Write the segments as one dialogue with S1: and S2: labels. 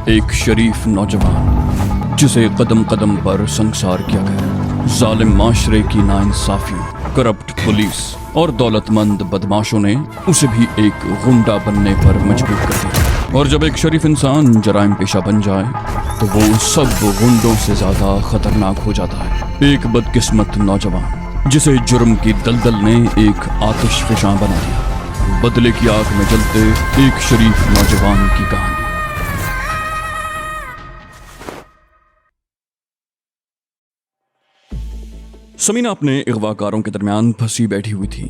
S1: एक शरीफ नौजवान जिसे कदम कदम पर संसार किया गया। जालिम माशरे की नाइंसाफियों, करप्ट पुलिस और दौलतमंद बदमाशों ने उसे भी एक गुंडा बनने पर मजबूर कर दिया। और जब एक शरीफ इंसान जराइम पेशा बन जाए तो वो सब गुंडों से ज्यादा खतरनाक हो जाता है। एक बदकिस्मत नौजवान जिसे जुर्म की दलदल ने एक आतिशफशां बना दिया। बदले की आग में जलते एक शरीफ नौजवान की कहानी। समीना अपने अगवाकारों के दरमियान फंसी बैठी हुई थी।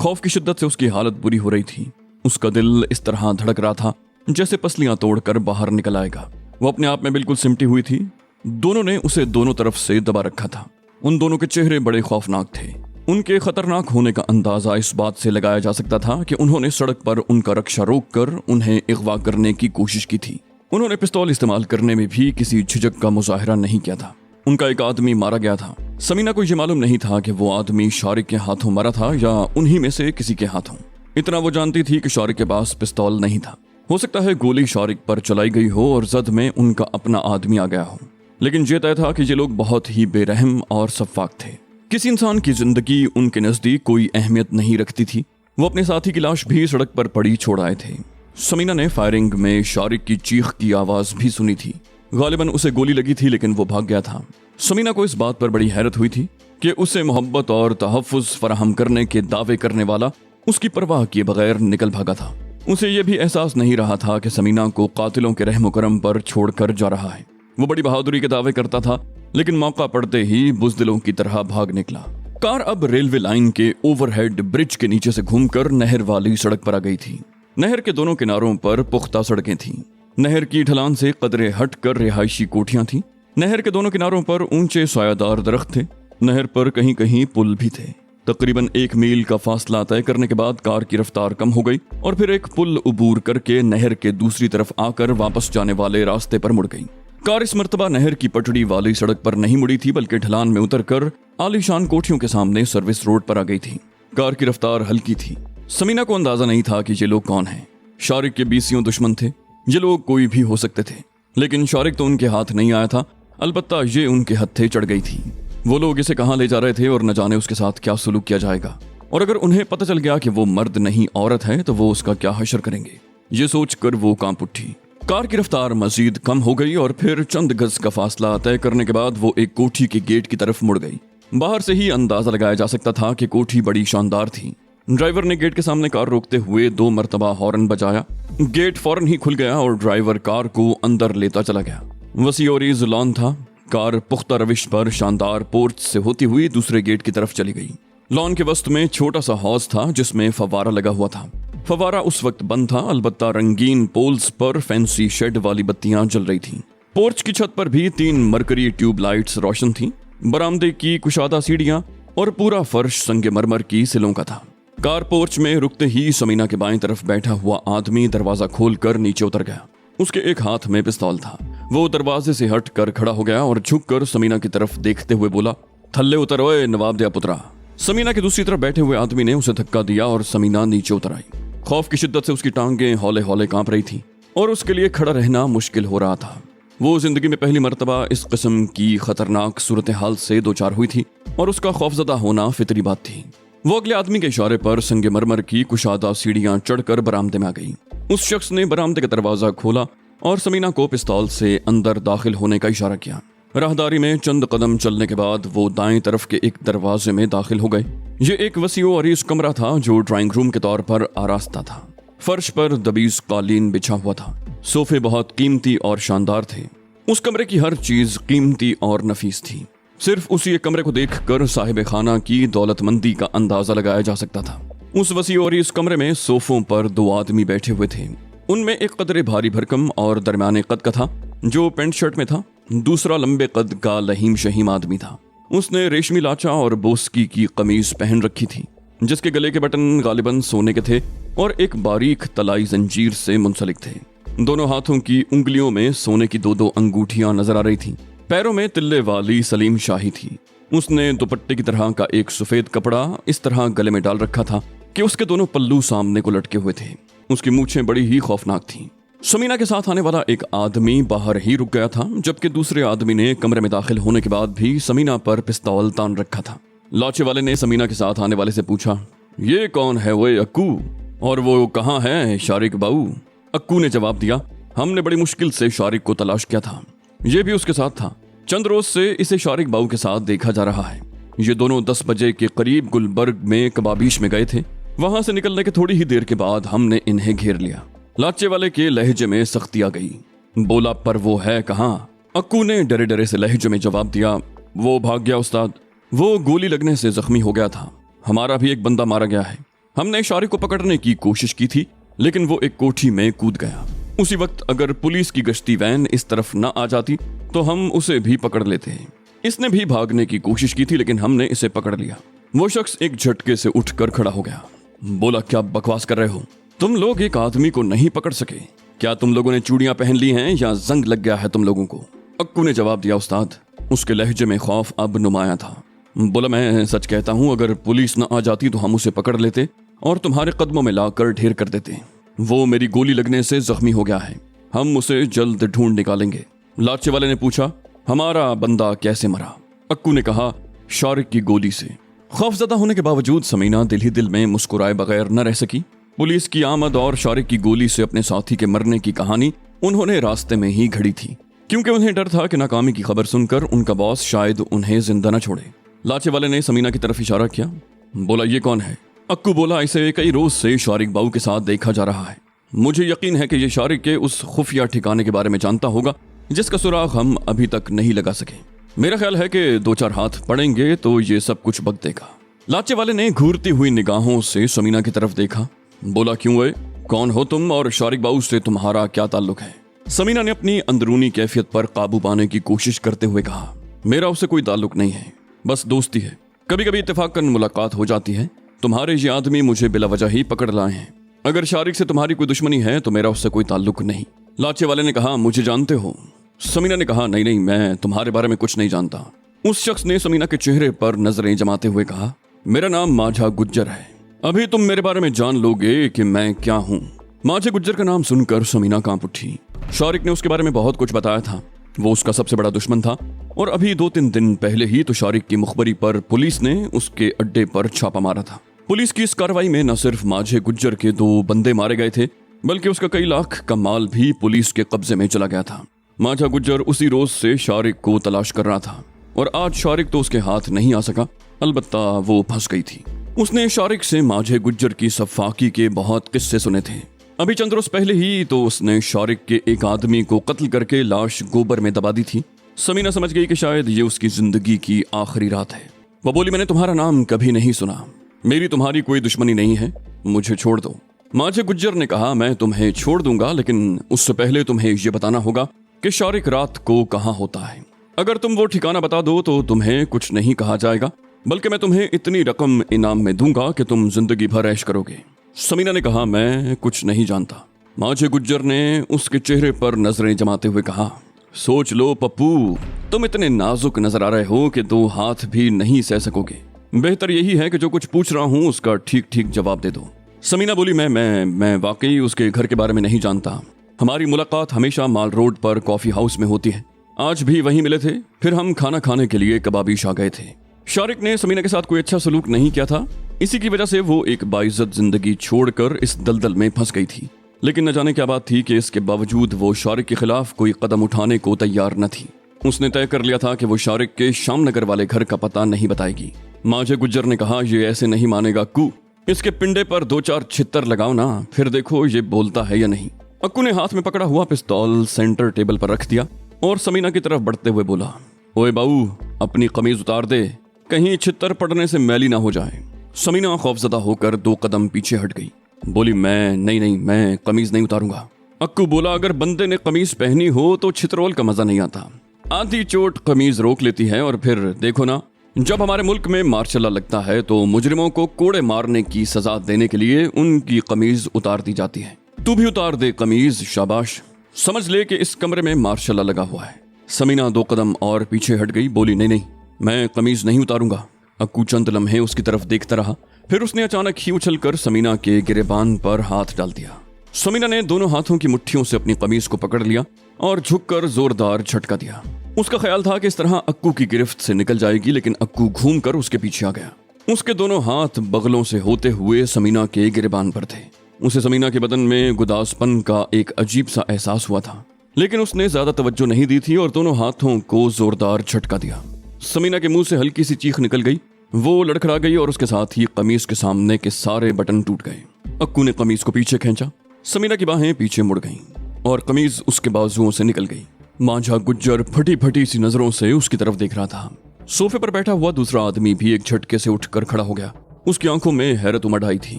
S1: खौफ की शिद्दत से उसकी हालत बुरी हो रही थी। उसका दिल इस तरह धड़क रहा था जैसे पसलियां तोड़कर बाहर निकल आएगा। वो अपने आप में बिल्कुल सिमटी हुई थी। दोनों ने उसे दोनों तरफ से दबा रखा था। उन दोनों के चेहरे बड़े खौफनाक थे। उनके खतरनाक होने का अंदाजा इस बात से लगाया जा सकता था कि उन्होंने सड़क पर उनका रक्षा रोककर उन्हें अगवा करने की कोशिश की थी। उन्होंने पिस्तौल इस्तेमाल करने में भी किसी झिझक का मुजाहिरा नहीं किया था। उनका एक आदमी मारा गया था। समीना को ये मालूम नहीं था कि वो आदमी शारिक के हाथों मरा था या उन्हीं में से किसी के हाथों। इतना वो जानती थी कि शारिक के पास पिस्तौल नहीं था। हो सकता है गोली शारिक पर चलाई गई हो और जद में उनका अपना आदमी आ गया हो, लेकिन ये तय था कि ये लोग बहुत ही बेरहम और सफाक थे। किसी इंसान की जिंदगी उनके नजदीक कोई अहमियत नहीं रखती थी। वो अपने साथी की लाश भी सड़क पर पड़ी छोड़ आए थे। समीना ने फायरिंग में शारिक की चीख की आवाज भी सुनी थी। गालिबन उसे गोली लगी थी लेकिन वो भाग गया था। समीना को इस बात पर बड़ी हैरत हुई थी कि उसे मोहब्बत और तहफ़्फ़ुज़ फराहम करने के दावे करने वाला उसकी परवाह किए बगैर निकल भागा था। उसे यह भी एहसास नहीं रहा था कि समीना को कातिलों के रहम करम पर छोड़कर जा रहा है। वो बड़ी बहादुरी के दावे करता था लेकिन मौका पड़ते ही बुज़दिलों की तरह भाग निकला। कार अब रेलवे लाइन के ओवरहेड ब्रिज के नीचे से घूमकर नहर वाली सड़क पर आ गई थी। नहर के दोनों किनारों पर पुख्ता सड़कें थीं। नहर की ढलान से कदरे हटकर रिहायशी कोठियां थीं। नहर के दोनों किनारों पर ऊंचे सायादार दरख्त थे। नहर पर कहीं कहीं पुल भी थे। तकरीबन 1 मील का फासला तय करने के बाद कार की रफ्तार कम हो गई और फिर एक पुल उबूर करके नहर के दूसरी तरफ आकर वापस जाने वाले रास्ते पर मुड़ गई। कार इस मर्तबा नहर की पटड़ी वाली सड़क पर नहीं मुड़ी थी बल्कि ढलान में उतरकर आलीशान कोठियों के सामने सर्विस रोड पर आ गई थी। कार की रफ्तार हल्की थी। समीना को अंदाजा नहीं था कि ये लोग कौन हैं। शारिक के 20 दुश्मन थे। ये लोग कोई भी हो सकते थे, लेकिन शारिक तो उनके हाथ नहीं आया था। अलबत्ता ये उनके हत्थे चढ़ गई थी। वो लोग इसे कहां ले जा रहे थे और न जाने उसके साथ क्या सुलूक किया जाएगा। और अगर उन्हें पता चल गया कि वो मर्द नहीं औरत है तो वो उसका क्या हशर करेंगे। ये सोचकर वो कांप उठी। कार की रफ्तार मजीद कम हो गई और फिर चंद गज का फासला तय करने के बाद वो एक कोठी के गेट की तरफ मुड़ गई। बाहर से ही अंदाजा लगाया जा सकता था कि कोठी बड़ी शानदार थी। ड्राइवर ने गेट के सामने कार रोकते हुए 2 मरतबा हॉर्न बजाया। गेट फौरन ही खुल गया और ड्राइवर कार को अंदर लेता चला गया। वसी और लॉन था। कार पुख्ता रविश पर शानदार पोर्च से होती हुई दूसरे गेट की तरफ चली गई। लॉन के वस्त में छोटा सा हौज था जिसमें फवारा लगा हुआ था। फवारा उस वक्त बंद था, अलबत्ता रंगीन पोल्स पर फैंसी शेड वाली बत्तियां जल रही थीं। पोर्च की छत पर भी 3 मरकरी ट्यूब लाइट्स रोशन थीं। बरामदे की कुशादा सीढ़ियां और पूरा फर्श संगमरमर की सिलों का था। कार पोर्च में रुकते ही समीना के बाएं तरफ बैठा हुआ आदमी दरवाजा खोलकर नीचे उतर गया। उसके एक हाथ में पिस्तौल था। वो दरवाजे से हटकर खड़ा हो गया और झुककर समीना की तरफ देखते हुए बोला, थल्ले उतर ओए नवाब दिया पुत्रा। समीना की दूसरी तरफ बैठे हुए आदमी ने उसे धक्का दिया और समीना नीचे उतर आई। खौफ की शिद्दत से उसकी टांगें हौले हौले कांप रही थी और उसके लिए खड़ा रहना मुश्किल हो रहा था। वो जिंदगी में पहली मर्तबा इस किस्म की खतरनाक सूरत हाल से दो चार हुई थी और उसका खौफजदा होना फितरी बात थी। वो अगले आदमी के इशारे पर संगमरमर की कुशादा सीढ़ियां चढ़कर बरामदे में आ गई। उस शख्स ने बरामदे का दरवाजा खोला और समीना को पिस्तौल से अंदर दाखिल होने का इशारा किया। राहदारी में चंद कदम चलने के बाद वो दाएं तरफ के एक दरवाजे में दाखिल हो गए। ये एक वसीओ अरीज कमरा था जो ड्राइंग रूम के तौर पर आरास्ता था। फर्श पर दबीज कालीन बिछा हुआ था। सोफे बहुत कीमती और शानदार थे। उस कमरे की हर चीज कीमती और नफीस थी। सिर्फ उसी एक कमरे को देखकर साहिब खाना की दौलतमंदी का अंदाजा लगाया जा सकता था। उस वसीओ अरीज कमरे में सोफों पर 2 आदमी बैठे हुए थे। उनमें एक कदरे भारी भरकम और दरमियाने कद का था जो पेंट शर्ट में था। दूसरा लंबे कद का लहीम शहीम आदमी था। उसने रेशमी लाचा और बोस्की की कमीज पहन रखी थी जिसके गले के बटन गालिबन सोने के थे और एक बारीक तलाई जंजीर से मुंसलिक थे। दोनों हाथों की उंगलियों में सोने की 2-2 अंगूठियां नजर आ रही थीं। पैरों में तिल्ले वाली सलीम शाही थी। उसने दुपट्टे की तरह का एक सफेद कपड़ा इस तरह गले में डाल रखा था कि उसके दोनों पल्लू सामने को लटके हुए थे। उसकी मूछें बड़ी ही खौफनाक थीं। समीना के साथ आने वाला एक आदमी बाहर ही रुक गया था, जबकि दूसरे आदमी ने कमरे में दाखिल होने के बाद भी समीना पर पिस्तौल तान रखा था। लाचे वाले ने समीना के साथ आने वाले से पूछा, ये कौन है वो अक्कू, और वो कहाँ है शारिक बाऊ? अक्कू ने जवाब दिया, हमने बड़ी मुश्किल से शारिक को तलाश किया था, ये भी उसके साथ था। चंद रोज से इसे शारिक बाऊ के साथ देखा जा रहा है। ये दोनों 10 बजे के करीब गुलबर्ग में कबाबीश में गए थे। वहां से निकलने के थोड़ी ही देर के बाद हमने इन्हें घेर लिया। लाचे वाले के लहजे में सख्ती आ गई। बोला, पर वो है कहाँ? अक्कू ने डरे डरे से लहजे में जवाब दिया, वो भाग गया उस्ताद, वो गोली लगने से जख्मी हो गया था। हमारा भी एक बंदा मारा गया है। हमने शारिक को पकड़ने की कोशिश की थी, लेकिन वो एक कोठी में कूद गया। उसी वक्त अगर पुलिस की गश्ती वैन इस तरफ न आ जाती तो हम उसे भी पकड़ लेते। इसने भी भागने की कोशिश की थी, लेकिन हमने इसे पकड़ लिया। वो शख्स एक झटके से उठकर खड़ा हो गया। बोला, क्या बकवास कर रहे हो? तुम लोग एक आदमी को नहीं पकड़ सके? क्या तुम लोगों ने चूड़ियां पहन ली हैं या जंग लग गया है तुम लोगों को? अक्कू ने जवाब दिया, उस्ताद। उसके लहजे में खौफ अब नुमाया था। बोला, मैं सच कहता हूं, अगर पुलिस न आ जाती तो हम उसे पकड़ लेते और तुम्हारे कदमों में लाकर ढेर कर देते। वो मेरी गोली लगने से जख्मी हो गया है, हम उसे जल्द ढूंढ निकालेंगे। लाचे वाले ने पूछा, हमारा बंदा कैसे मरा? अक्कू ने कहा, शारिक की गोली से। खौफजदा होने के बावजूद समीना दिल ही दिल में मुस्कुराए बगैर न रह सकी। पुलिस की आमद और शारिक की गोली से अपने साथी के मरने की कहानी उन्होंने रास्ते में ही घड़ी थी, क्योंकि उन्हें डर था कि नाकामी की खबर सुनकर उनका बॉस शायद उन्हें जिंदा न छोड़े। लाचे वाले ने समीना की तरफ इशारा किया। बोला, ये कौन है? अक्कू बोला, इसे कई रोज से शारिक बाऊ के साथ देखा जा रहा है। मुझे यकीन है कि ये शारिक के उस खुफिया ठिकाने के बारे में जानता होगा जिसका सुराग हम अभी तक नहीं लगा सके। मेरा ख्याल है कि 2-4 हाथ पड़ेंगे तो ये सब कुछ बक देगा। लाचे वाले ने घूरती हुई निगाहों से समीना की तरफ देखा। बोला, क्यों है? कौन हो तुम और शारिक बाऊ से तुम्हारा क्या ताल्लुक है? समीना ने अपनी अंदरूनी कैफियत पर काबू पाने की कोशिश करते हुए कहा, मेरा उससे कोई ताल्लुक नहीं है, बस दोस्ती है। कभी कभी इत्तेफाकन मुलाकात हो जाती है। तुम्हारे ये आदमी मुझे बिला वजह ही पकड़ लाए हैं। अगर शारिक से तुम्हारी कोई दुश्मनी है तो मेरा उससे कोई ताल्लुक नहीं। लाचे वाले ने कहा, मुझे जानते हो? समीना ने कहा, नहीं, मैं तुम्हारे बारे में कुछ नहीं जानता। उस शख्स ने समीना के चेहरे पर नजरें जमाते हुए कहा, मेरा नाम माझा गुज्जर है। अभी तुम मेरे बारे में जान लोगे कि मैं क्या हूँ। माझा गुज्जर का नाम सुनकर समीना कांप उठी। शारिक ने उसके बारे में बहुत कुछ बताया था। वो उसका सबसे बड़ा दुश्मन था और अभी 2-3 दिन पहले ही तो शारिक की मुखबरी पर पुलिस ने उसके अड्डे पर छापा मारा था। पुलिस की इस कार्रवाई में न सिर्फ माझे गुज्जर के 2 बंदे मारे गए थे, बल्कि उसका कई लाख का माल भी पुलिस के कब्जे में चला गया था। माझा गुज्जर उसी रोज से शारिक को तलाश कर रहा था और आज शारिक तो उसके हाथ नहीं आ सका, अलबत्ता वो फंस गई थी। उसने शारिक से माझे गुज्जर की सफाकी के बहुत किस्से सुने थे। अभी चंद रोज पहले ही तो उसने शारिक के एक आदमी को कत्ल करके लाश गोबर में दबा दी थी। समीना समझ गई कि शायद ये उसकी जिंदगी की आखिरी रात है। वो बोली, मैंने तुम्हारा नाम कभी नहीं सुना, मेरी तुम्हारी कोई दुश्मनी नहीं है, मुझे छोड़ दो। माझे गुज्जर ने कहा, मैं तुम्हें छोड़ दूंगा, लेकिन उससे पहले तुम्हें ये बताना होगा कि शारिक रात को कहाँ होता है। अगर तुम वो ठिकाना बता दो तो तुम्हें कुछ नहीं कहा जाएगा, बल्कि मैं तुम्हें इतनी रकम इनाम में दूंगा कि तुम जिंदगी भर ऐश करोगे। समीना ने कहा, मैं कुछ नहीं जानता। माझे गुज्जर ने उसके चेहरे पर नजरें जमाते हुए कहा, सोच लो पप्पू, तुम इतने नाजुक नजर आ रहे हो कि 2 हाथ भी नहीं सह सकोगे। बेहतर यही है कि जो कुछ पूछ रहा हूँ उसका ठीक ठीक जवाब दे दो। समीना बोली, मैं वाकई उसके घर के बारे में नहीं जानता। हमारी मुलाकात हमेशा माल रोड पर कॉफी हाउस में होती है। आज भी वहीं मिले थे, फिर हम खाना खाने के लिए कबाबीश आ गए थे। शारिक ने समीना के साथ कोई अच्छा सलूक नहीं किया था, इसी की वजह से वो एक बाइज्जत जिंदगी छोड़कर इस दलदल में फंस गई थी। लेकिन न जाने क्या बात थी कि इसके बावजूद वो शारिक के खिलाफ कोई कदम उठाने को तैयार न थी। उसने तय कर लिया था कि वो शारिक के शामनगर वाले घर का पता नहीं बताएगी। माझे गुज्जर ने कहा, ये ऐसे नहीं मानेगा अक्कू, इसके पिंडे पर 2-4 छित्तर लगाओ ना, फिर देखो ये बोलता है या नहीं। अक्कू ने हाथ में पकड़ा हुआ पिस्तौल सेंटर टेबल पर रख दिया और समीना की तरफ बढ़ते हुए बोला, ओए बाऊ, अपनी कमीज उतार दे, कहीं छित्तर पड़ने से मैली ना हो जाए। समीना खौफजदा होकर 2 कदम पीछे हट गई। बोली, मैं कमीज नहीं उतारूंगा। अक्कू बोला, अगर बंदे ने कमीज पहनी हो तो छितरोल का मजा नहीं आता। आधी चोट कमीज रोक लेती है और फिर देखो ना, जब हमारे मुल्क में मार्शल लॉ लगता है तो मुजरिमों को कोड़े मारने की सजा देने के लिए उनकी कमीज उतार दी जाती है। तू भी उतार दे कमीज, शाबाश। समझ ले कि इस कमरे में मार्शल लॉ लगा हुआ है। समीना 2 कदम और पीछे हट गई। बोली, नहीं, मैं कमीज नहीं उतारूंगा। अक्कू चंद लम्हे उसकी तरफ देखता रहा, फिर उसने अचानक ही उछलकर समीना के गिरेबान पर हाथ डाल दिया। समीना ने दोनों हाथों की मुट्ठियों से अपनी कमीज को पकड़ लिया और झुककर जोरदार झटका दिया। उसका ख्याल था कि इस तरह अक्कू की गिरफ्त से निकल जाएगी, लेकिन अक्कू घूमकर उसके पीछे आ गया। उसके दोनों हाथ बगलों से होते हुए समीना के गिरेबान पर थे। उसे समीना के बदन में गुदासपन का एक अजीब सा एहसास हुआ था, लेकिन उसने ज्यादा तवज्जो नहीं दी थी और दोनों हाथों को जोरदार झटका दिया। समीना के मुंह से हल्की सी चीख निकल गई। वो लड़खड़ा गई और उसके साथ ही कमीज के सामने के सारे बटन टूट गए। अक्कू ने कमीज को पीछे खींचा। समीना की बाहें पीछे मुड़ गईं और कमीज उसके बाजुओं से निकल गई। मांझा गुज्जर फटी फटी सी नजरों से उसकी तरफ देख रहा था। सोफे पर बैठा हुआ दूसरा आदमी भी एक झटके से उठकर खड़ा हो गया। उसकी आंखों में हैरत उमड़ आई थी।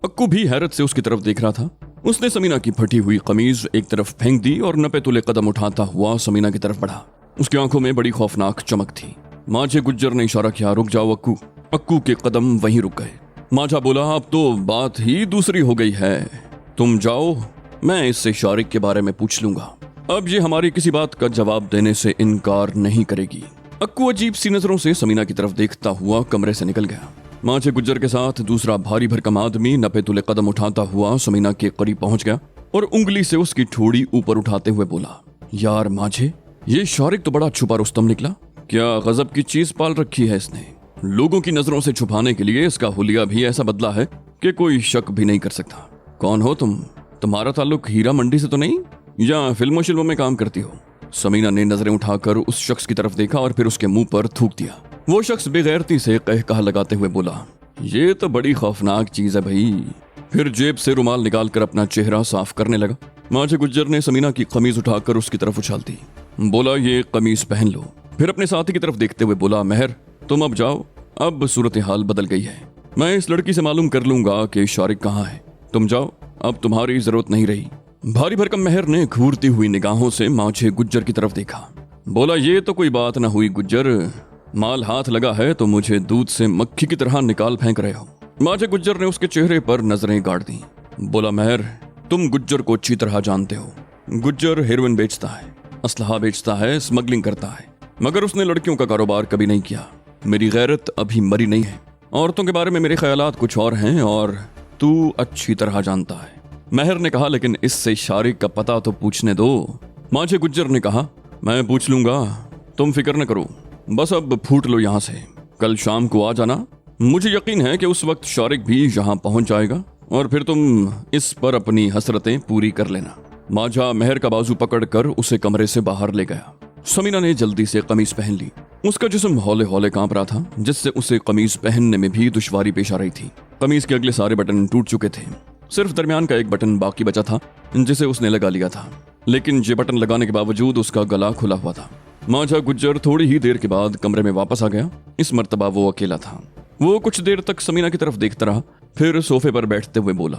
S1: अक्कू भी हैरत से उसकी तरफ देख रहा था। उसने समीना की फटी हुई कमीज एक तरफ फेंक दी और नपे तुले कदम उठाता हुआ समीना की तरफ बढ़ा। उसकी आंखों में बड़ी खौफनाक चमक थी। मांझे गुज्जर ने इशारा किया, रुक जाओ अक्कू। अक्कू के कदम वहीं रुक गए। मांझा बोला, अब तो बात ही दूसरी हो गई है। तुम जाओ, मैं इससे शारिक के बारे में पूछ लूंगा। अब ये हमारी किसी बात का जवाब देने से इनकार नहीं करेगी। अक्कू अजीब सी नजरों से समीना की तरफ देखता हुआ कमरे से निकल गया। मांझे गुज्जर के साथ दूसरा भारी भरकम आदमी नपे तुले कदम उठाता हुआ समीना के करीब पहुंच गया और उंगली से उसकी ठोड़ी ऊपर उठाते हुए बोला, यार मांझे, ये शारिक तो बड़ा छुपा रुस्तम निकला। क्या गजब की चीज पाल रखी है इसने। लोगों की नजरों से छुपाने के लिए इसका हुलिया भी ऐसा बदला है कि कोई शक भी नहीं कर सकता। कौन हो तुम? तुम्हारा ताल्लुक हीरा मंडी से तो नहीं, या फिल्मों शिल्मों में काम करती हो? समीना ने नजरें उठाकर उस शख्स की तरफ देखा और फिर उसके मुंह पर थूक दिया। वो शख्स बेगैरती से कह लगाते हुए बोला, ये तो बड़ी खौफनाक चीज है भाई। फिर जेब से रुमाल निकालकर अपना चेहरा साफ करने लगा। मांझे गुज्जर ने समीना की कमीज उठाकर उसकी तरफ उछाल दी। बोला, ये कमीज पहन लो। फिर अपने साथी की तरफ देखते हुए बोला, मेहर तुम अब जाओ, अब सूरत हाल बदल गई है। मैं इस लड़की से मालूम कर लूंगा कि शारिक कहाँ है। तुम जाओ, अब तुम्हारी जरूरत नहीं रही। भारी भरकम मेहर ने घूरती हुई निगाहों से मांझे गुज्जर की तरफ देखा। बोला, ये तो कोई बात ना हुई गुज्जर। माल हाथ लगा है तो मुझे दूध से मक्खी की तरह निकाल फेंक रहे हो। मांझे गुज्जर ने उसके चेहरे पर नजरें गाड़ दी। बोला, मेहर तुम गुज्जर को अच्छी तरह जानते हो। गुज्जर हेरोइन बेचता है, असलहा बेचता है, स्मगलिंग करता है, मगर उसने लड़कियों का कारोबार कभी नहीं किया। मेरी गैरत अभी मरी नहीं है। औरतों के बारे में मेरे ख्यालात कुछ और हैं और तू अच्छी तरह जानता है। मेहर ने कहा, लेकिन इससे शारिक का पता तो पूछने दो। मांझे गुज्जर ने कहा, मैं पूछ लूंगा, तुम फिक्र न करो, बस अब फूट लो यहाँ से। कल शाम को आ जाना। मुझे यकीन है कि उस वक्त शारिक भी यहाँ पहुंच जाएगा और फिर तुम इस पर अपनी हसरतें पूरी कर लेना। मांझा मेहर का बाजू पकड़कर उसे कमरे से बाहर ले गया। समीना ने जल्दी से कमीज पहन ली। उसका जिस्म हौले हौले कांप रहा था, जिससे उसे कमीज पहनने में भी दुश्वारी पेश आ रही थी। कमीज के अगले सारे बटन टूट चुके थे। सिर्फ दरमियान का एक बटन बाकी बचा था, जिसे उसने लगा लिया था, लेकिन ये बटन लगाने के बावजूद उसका गला खुला हुआ था। मांझा गुज्जर थोड़ी ही देर के बाद कमरे में वापस आ गया। इस मर्तबा वो अकेला था। वो कुछ देर तक समीना की तरफ देखता रहा, फिर सोफे पर बैठते हुए बोला,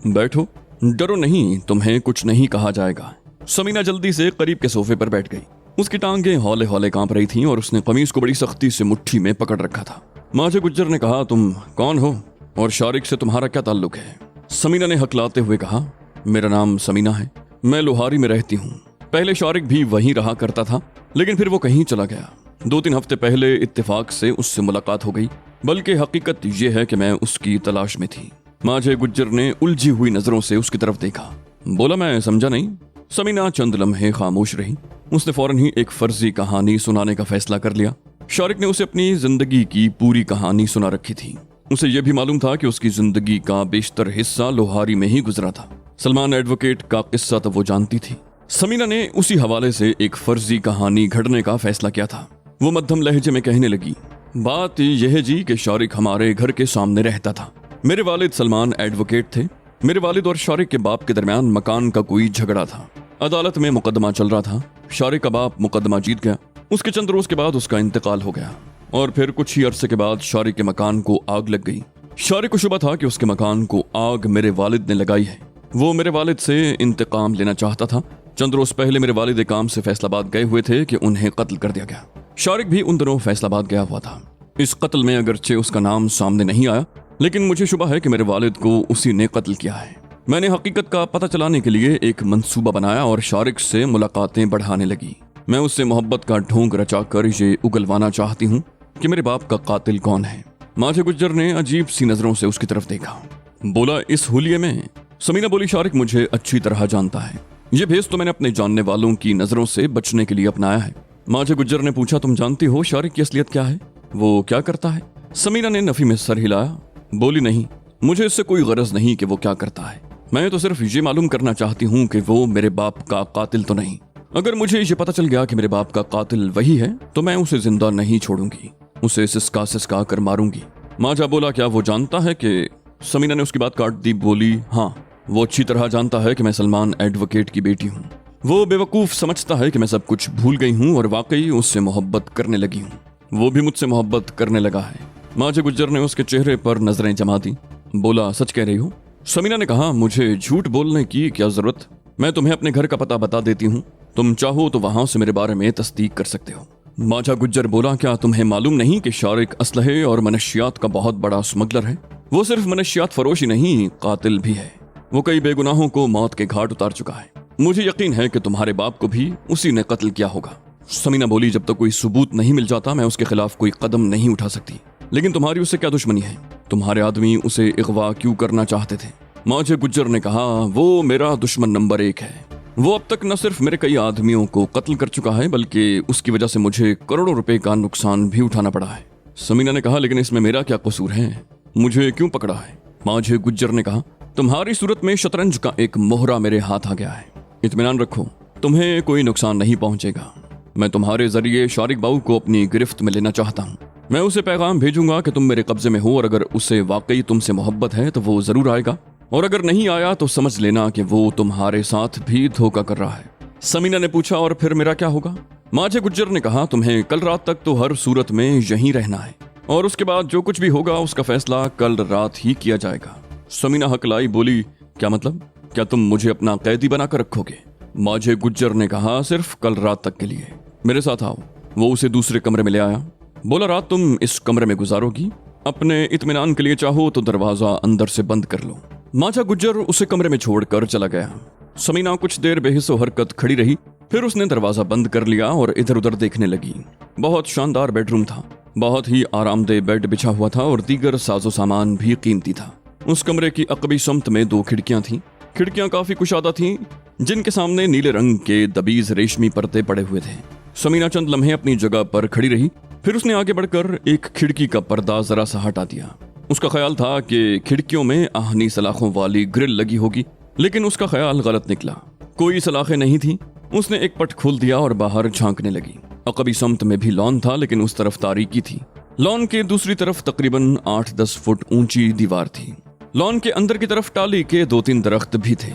S1: बैठो, डरो नहीं, तुम्हें कुछ नहीं कहा जाएगा। समीना जल्दी से करीब के सोफे पर बैठ गई। उसकी टांगें हौले हौले कांप रही थीं और उसने कमीज को बड़ी सख्ती से मुट्ठी में पकड़ रखा था। मांझे गुज्जर ने कहा, तुम कौन हो और शारिक से तुम्हारा क्या ताल्लुक है? समीना ने हकलाते हुए कहा, मेरा नाम समीना है, मैं लोहारी में रहती हूँ। पहले शारिक भी वहीं रहा करता था, लेकिन फिर वो कहीं चला गया। 2-3 हफ्ते पहले इत्तेफाक से उससे मुलाकात हो गई, बल्कि हकीकत यह है कि मैं उसकी तलाश में थी। मांझे गुज्जर ने उलझी हुई नजरों से उसकी तरफ देखा। बोला, मैं समझा नहीं। समीना चंद लम्हे खामोश रही। उसने फौरन ही एक फर्जी कहानी सुनाने का फैसला कर लिया। शारिक ने उसे अपनी जिंदगी की पूरी कहानी सुना रखी थी। उसे यह भी मालूम था कि उसकी जिंदगी का बेशतर हिस्सा लोहारी में ही गुजरा था। सलमान एडवोकेट का किस्सा तो वो जानती थी। समीना ने उसी हवाले से एक फर्जी कहानी घड़ने का फैसला किया था। वो मध्यम लहजे में कहने लगी, बात यह जी कि शारिक हमारे घर के सामने रहता था। मेरे वालिद सलमान एडवोकेट थे। मेरे वालिद और शारिक के बाप के दरमियान मकान का कोई झगड़ा था। अदालत में मुकदमा चल रहा था। शारिक का बाप मुकदमा जीत गया। उसके चंद रोज के बाद उसका इंतकाल हो गया और फिर कुछ ही अरसे के बाद शारिक के मकान को आग लग गई। शारिक को शुबा था कि उसके मकान को आग मेरे वालिद ने लगाई है। वो मेरे वालिद से इंतकाम लेना चाहता था। चंद रोज पहले मेरे वालिद एक काम से फैसलाबाद गए हुए थे कि उन्हें कत्ल कर दिया गया। शारिक भी उन दिनों फैसलाबाद गया हुआ था। इस कत्ल में अगरचे उसका नाम सामने नहीं आया, लेकिन मुझे शुबा है कि मेरे वालिद को उसी ने कत्ल किया है। मैंने हकीकत का पता चलाने के लिए एक मंसूबा बनाया और शारिक से मुलाकातें बढ़ाने लगी। मैं उससे मोहब्बत का ढोंग रचाकर ये उगलवाना चाहती हूँ कि मेरे बाप का कातिल कौन है। मांझे गुज्जर ने अजीब सी नजरों से उसकी तरफ देखा। बोला, इस हुलिये में समीना बोली, शारिक मुझे अच्छी तरह जानता है। ये भेस तो मैंने अपने जानने वालों की नजरों से बचने के लिए अपनाया है। माजे गुज्जर ने पूछा, तुम जानती हो शारिक की असलियत क्या है? वो क्या करता है? समीना ने नफी में सर हिलाया। बोली, नहीं, मुझे इससे कोई गरज नहीं कि वो क्या करता है। मैं तो सिर्फ ये मालूम करना चाहती हूँ कि वो मेरे बाप का कातिल तो नहीं। अगर मुझे ये पता चल गया कि मेरे बाप का कातिल वही है तो मैं उसे जिंदा नहीं छोड़ूंगी, उसे सिसका सिसका कर मारूंगी। माजा बोला, क्या वो जानता है कि? समीना ने उसकी बात काट दी। बोली, हाँ, वो अच्छी तरह जानता है कि मैं सलमान एडवोकेट की बेटी हूँ। वो बेवकूफ समझता है कि मैं सब कुछ भूल गई हूँ और वाकई उससे मोहब्बत करने लगी हूँ। वो भी मुझसे मोहब्बत करने लगा है। माजे गुज्जर ने उसके चेहरे पर नजरें जमा दी। बोला, सच कह रही हो? समीना ने कहा, मुझे झूठ बोलने की क्या जरूरत? मैं तुम्हें अपने घर का पता बता देती हूँ, तुम चाहो तो वहां से मेरे बारे में तस्दीक कर सकते हो। माजा गुज्जर बोला, क्या तुम्हें मालूम नहीं कि शारिक असलहे और मनशियात का बहुत बड़ा स्मगलर है? वो सिर्फ मनशियात फरोशी नहीं, कातिल भी है। वो कई बेगुनाहों को मौत के घाट उतार चुका है। मुझे यकीन है कि तुम्हारे बाप को भी उसी ने कत्ल किया होगा। समीना बोली, जब तक कोई सबूत नहीं मिल जाता मैं उसके खिलाफ कोई कदम नहीं उठा सकती। लेकिन तुम्हारी उससे क्या दुश्मनी है? तुम्हारे आदमी उसे अगवा क्यों करना चाहते थे? माजे गुज्जर ने कहा, वो मेरा दुश्मन नंबर 1 है। वो अब तक न सिर्फ मेरे कई आदमियों को कत्ल कर चुका है बल्कि उसकी वजह से मुझे करोड़ों रुपए का नुकसान भी उठाना पड़ा है। समीना ने कहा, लेकिन इसमें मेरा क्या कसूर है? मुझे क्यों पकड़ा है? माजे गुज्जर ने कहा, तुम्हारी सूरत में शतरंज का एक मोहरा मेरे हाथ आ गया है। इत्मीनान रखो, तुम्हें कोई नुकसान नहीं पहुंचेगा। मैं तुम्हारे जरिए शारिक बाऊ को अपनी गिरफ्त में लेना चाहता हूँ। मैं उसे पैगाम भेजूंगा कि तुम मेरे कब्जे में हो और अगर उसे वाकई तुमसे मोहब्बत है तो वो जरूर आएगा, और अगर नहीं आया तो समझ लेना कि वो तुम्हारे साथ भी धोखा कर रहा है। समीना ने पूछा, और फिर मेरा क्या होगा? माजे गुज्जर ने कहा, तुम्हें कल रात तक तो हर सूरत में यहीं रहना है और उसके बाद जो कुछ भी होगा उसका फैसला कल रात ही किया जाएगा। समीना हकलाई, बोली, क्या मतलब? क्या तुम मुझे अपना कैदी बनाकर रखोगे? माजे गुज्जर ने कहा, सिर्फ कल रात तक के लिए मेरे साथ आओ। वो उसे दूसरे कमरे में ले आया। बोला, रात तुम इस कमरे में गुजारोगी? अपने इत्मीनान के लिए चाहो तो दरवाजा अंदर से बंद कर लो। माजा गुज्जर उसे कमरे में छोड़कर चला गया। समीना कुछ देर बेहिस्सो हरकत खड़ी रही, फिर उसने दरवाजा बंद कर लिया और इधर उधर देखने लगी। बहुत शानदार बेडरूम था, बहुत ही आरामदेह बेड बिछा हुआ था और दीगर साजो सामान भी कीमती था। उस कमरे की अकबी सम्त में 2 खिड़कियां थीं। खिड़कियां काफी कुशादा थीं, जिनके सामने नीले रंग के दबीज रेशमी पर्दे पड़े हुए थे। समीना चंद लम्हे अपनी जगह पर खड़ी रही, फिर उसने आगे बढ़कर एक खिड़की का पर्दा जरा सा हटा दिया। उसका ख्याल था कि खिड़कियों में आहनी सलाखों वाली ग्रिल लगी होगी, लेकिन उसका ख्याल गलत निकला। कोई सलाखें नहीं थी। उसने एक पट खोल दिया और बाहर झांकने लगी। अकबी सम्त में भी लॉन था, लेकिन उस तरफ तारीकी थी। लॉन के दूसरी तरफ तकरीबन 8-10 फुट ऊंची दीवार थी। लॉन के अंदर की तरफ टाली के 2-3 दरख्त भी थे।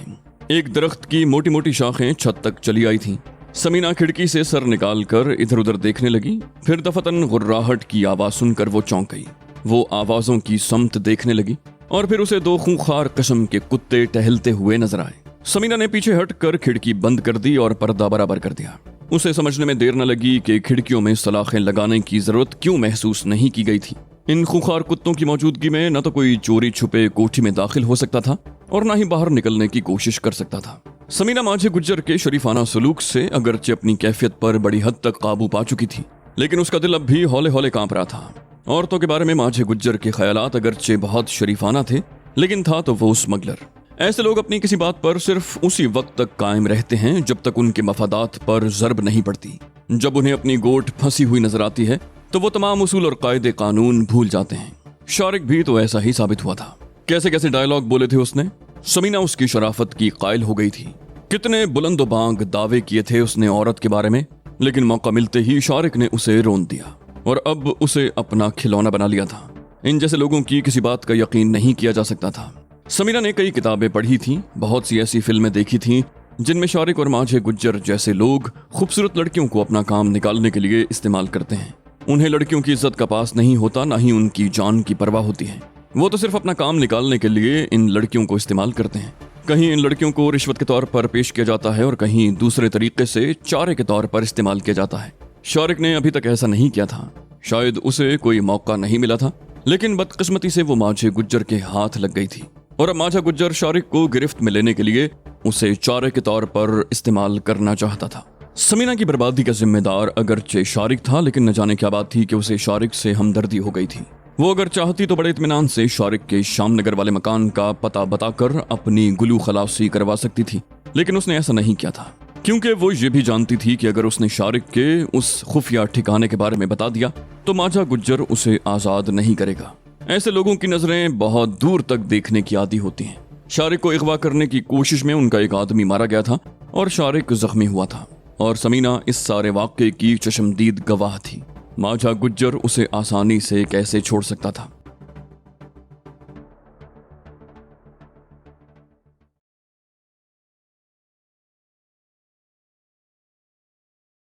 S1: एक दरख्त की मोटी मोटी शाखें छत तक चली आई थीं। समीना खिड़की से सर निकालकर इधर उधर देखने लगी, फिर दफतन गुर्राहट की आवाज सुनकर वो चौंक गई। वो आवाजों की सम्त देखने लगी और फिर उसे 2 खूंखार किस्म के कुत्ते टहलते हुए नजर आए। समीना ने पीछे हटकर खिड़की बंद कर दी और पर्दा बराबर कर दिया। उसे समझने में देर न लगी कि खिड़कियों में सलाखें लगाने की जरूरत क्यों महसूस नहीं की गई थी। इन खूंखार कुत्तों की मौजूदगी में न तो कोई चोरी छुपे कोठी में दाखिल हो सकता था और न ही बाहर निकलने की कोशिश कर सकता था। समीना माजे गुज्जर के शरीफाना सलूक से अगरचे अपनी कैफियत पर बड़ी हद तक काबू पा चुकी थी, लेकिन उसका दिल अब भी हौले हौले कांप रहा था। औरतों के बारे में माजे गुज्जर के ख्यालात अगरचे बहुत शरीफाना थे, लेकिन था तो वो स्मगलर। ऐसे लोग अपनी किसी बात पर सिर्फ उसी वक्त तक कायम रहते हैं जब तक उनके मफादात पर जर्ब नहीं पड़ती। जब उन्हें अपनी गोट फंसी हुई नजर आती है तो वो तमाम उसूल और कायदे कानून भूल जाते हैं। शारिक भी तो ऐसा ही साबित हुआ था। कैसे कैसे डायलॉग बोले थे उसने। समीना उसकी शराफत की कायल हो गई थी। कितने बुलंदो बांग दावे किए थे उसने औरत के बारे में, लेकिन मौका मिलते ही शारिक ने उसे रोन दिया और अब उसे अपना खिलौना बना लिया था। इन जैसे लोगों की किसी बात का यकीन नहीं किया जा सकता था। समीना ने कई किताबें पढ़ी थीं, बहुत सी ऐसी फिल्में देखी थीं जिनमें शारिक और माजे गुज्जर जैसे लोग खूबसूरत लड़कियों को अपना काम निकालने के लिए इस्तेमाल करते हैं। उन्हें लड़कियों की इज्जत का पास नहीं होता, ना ही उनकी जान की परवाह होती है। वो तो सिर्फ अपना काम निकालने के लिए इन लड़कियों को इस्तेमाल करते हैं। कहीं इन लड़कियों को रिश्वत के तौर पर पेश किया जाता है और कहीं दूसरे तरीके से चारे के तौर पर इस्तेमाल किया जाता है। शारिक ने अभी तक ऐसा नहीं किया था, शायद उसे कोई मौका नहीं मिला था, लेकिन बदकिस्मती से वो माजे गुज्जर के हाथ लग गई थी और अब माजा गुज्जर शारिक को गिरफ्त में लेने के लिए उसे चारे के तौर पर इस्तेमाल करना चाहता था। समीना की बर्बादी का जिम्मेदार अगरचे शारिक था, लेकिन न जाने क्या बात थी कि उसे शारिक से हमदर्दी हो गई थी। वो अगर चाहती तो बड़े इत्मीनान से शारिक के श्यामनगर वाले मकान का पता बताकर अपनी गुलू खलासी करवा सकती थी, लेकिन उसने ऐसा नहीं किया था, क्योंकि वो ये भी जानती थी कि अगर उसने शारिक के उस खुफिया ठिकाने के बारे में बता दिया तो माजा गुज्जर उसे आजाद नहीं करेगा। ऐसे लोगों की नजरें बहुत दूर तक देखने की आदी होती हैं। शारिक को अगवा करने की कोशिश में उनका एक आदमी मारा गया था और शारिक जख्मी हुआ था, और समीना इस सारे वाक़े की चश्मदीद गवाह थी। माजा गुज्जर उसे आसानी से कैसे छोड़ सकता था।